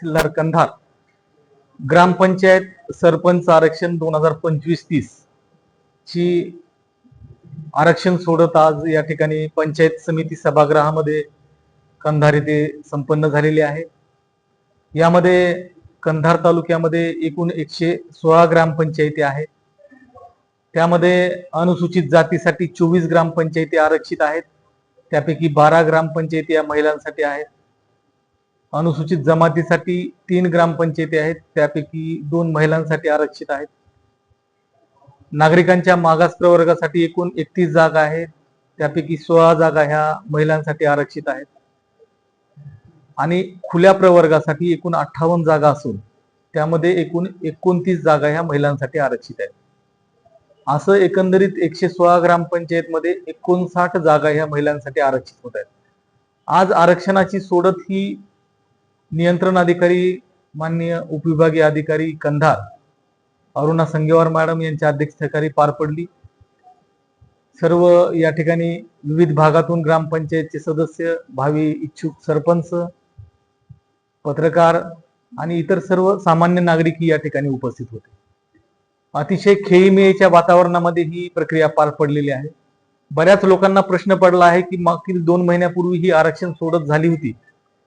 तहसीलदार कंधार ग्रामपंचायत सरपंच आरक्षण 2025-30 ची आरक्षण सोडत आज या ठिकाणी पंचायत समिती सभागृहामध्ये कंधार येथे संपन्न झालेली आहे। यामध्ये कंधार तालुक्यामध्ये एकूण 116 ग्रामपंचायती आहेत। त्यामध्ये अनुसूचित जातीसाठी 24 ग्रामपंचायती आरक्षित आहेत, त्यापैकी 12 ग्रामपंचायती या महिलांसाठी आहेत। अनुसूचित जमातीसाठी 3 ग्रामपंचायती आहेत, त्यापैकी 2 महिलांसाठी आरक्षित आहेत। नागरिकांच्या मागास प्रवर्गासाठी एकूण 31 जागा आहेत, त्यापैकी 16 जागा ह्या महिलांसाठी आरक्षित आहेत आणि खुल्या प्रवर्गासाठी एकूण 58 जागा असून त्यामध्ये एकूण 29 जागा ह्या महिलांसाठी आरक्षित आहेत। असं एकंदरीत 116 ग्रामपंचायत मध्ये 59 जागा ह्या महिलांसाठी आरक्षित होत आहेत। आज आरक्षणाची सोडत ही नियंत्रण अधिकारी माननीय उपविभागीय अधिकारी कंधार अरुणा संगेवार मॅडम यांच्या अध्यक्षतेखाली पार पडली। सर्व या ठिकाणी विविध भागातून ग्रामपंचायतचे सदस्य, भावी इच्छुक सरपंच, पत्रकार आणि इतर सर्व सामान्य नागरिक या ठिकाणी उपस्थित होते। अतिशय खेळीमेळीच्या वातावरणामध्ये ही प्रक्रिया पार पडलेली आहे। बऱ्याच लोकांना प्रश्न पडला आहे की मागील 2 महिन्यापूर्वी ही आरक्षण सोडत झाली होती,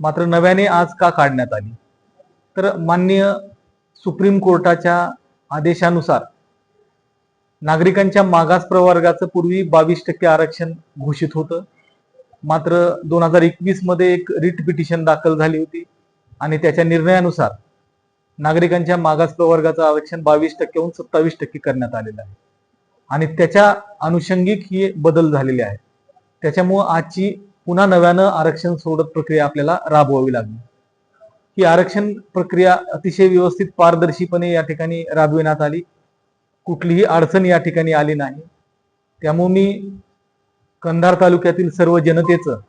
मात्र नव्याने आज का काढण्यात आली? तर माननीय सुप्रीम कोर्टाच्या आदेशानुसार नागरिकांच्या मागास प्रवर्गाचं पूर्वी 22% आरक्षण घोषित होतं, मात्र 2021 मध्ये एक रिट पिटिशन दाखल झाली होती आणि त्याच्या निर्णयानुसार नागरिकांच्या मागास प्रवर्गाचं आरक्षण 22%हून 27% करण्यात आलेलं आहे आणि त्याच्या अनुषंगिक ही बदल झालेले आहे। त्याच्यामुळे आजची पुन्हा नव्यानं आरक्षण सोडत प्रक्रिया आपल्याला राबवावी लागली। ही आरक्षण प्रक्रिया अतिशय व्यवस्थित पारदर्शीपणे या ठिकाणी राबविण्यात आली, कुठलीही अडचण या ठिकाणी आली नाही। त्यामुळे मी कंधार तालुक्यातील सर्व जनतेचं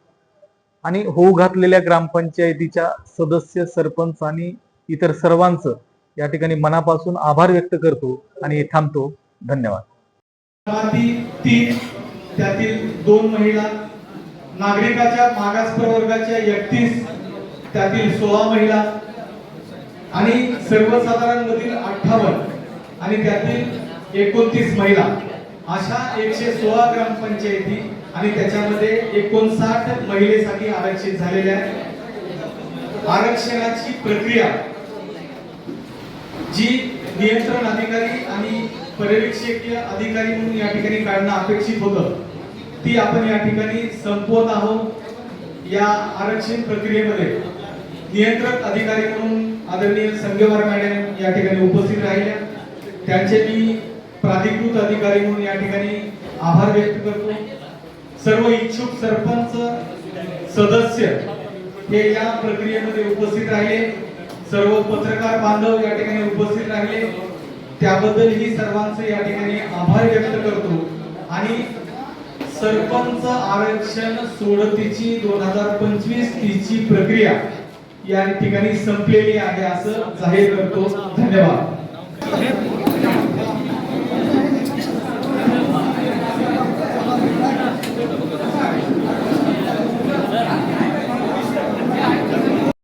आणि होऊ घातलेल्या ग्रामपंचायतीच्या सदस्य, सरपंच आणि इतर सर्वांचं या ठिकाणी मनापासून आभार व्यक्त करतो आणि थांबतो। धन्यवाद। त्यातील 2 महिला, नागरिकाच्या मागास प्रवर्गाच्या 31, त्यातील 16 महिला आणि सर्वसाधारण मधील 58 आणि त्यातील 29 महिला, अशा 116 ग्रामपंचायती आणि त्याच्यामध्ये 59 महिलेसाठी आरक्षित झालेल्या आहेत। आरक्षणाची प्रक्रिया जी नियंत्रण अधिकारी आणि पर्यवेक्षकीय अधिकारी म्हणून या ठिकाणी काढणं अपेक्षित होतं, ती आपण या ठिकाणी संपवत आहोत। या आरक्षण प्रक्रियेमध्ये नियंत्रक अधिकारी म्हणून आदरणीय संगेवार मॅडम या ठिकाणी उपस्थित राहिल्या, त्यांचे मी प्राधिकृत अधिकारी म्हणून या ठिकाणी आभार व्यक्त करतो। सर्व इच्छुक सरपंच, सदस्य हे या प्रक्रियेमध्ये उपस्थित राहिले, सर्व पत्रकार बांधव या ठिकाणी उपस्थित राहिले, त्याबद्दल ही सर्वांचे या ठिकाणी आभार व्यक्त करतो आणि सरपंच आरक्षण सोडतीची 2025-30 ची प्रक्रिया या ठिकाणी संपलेली आहे असं जाहीर करतो। धन्यवाद।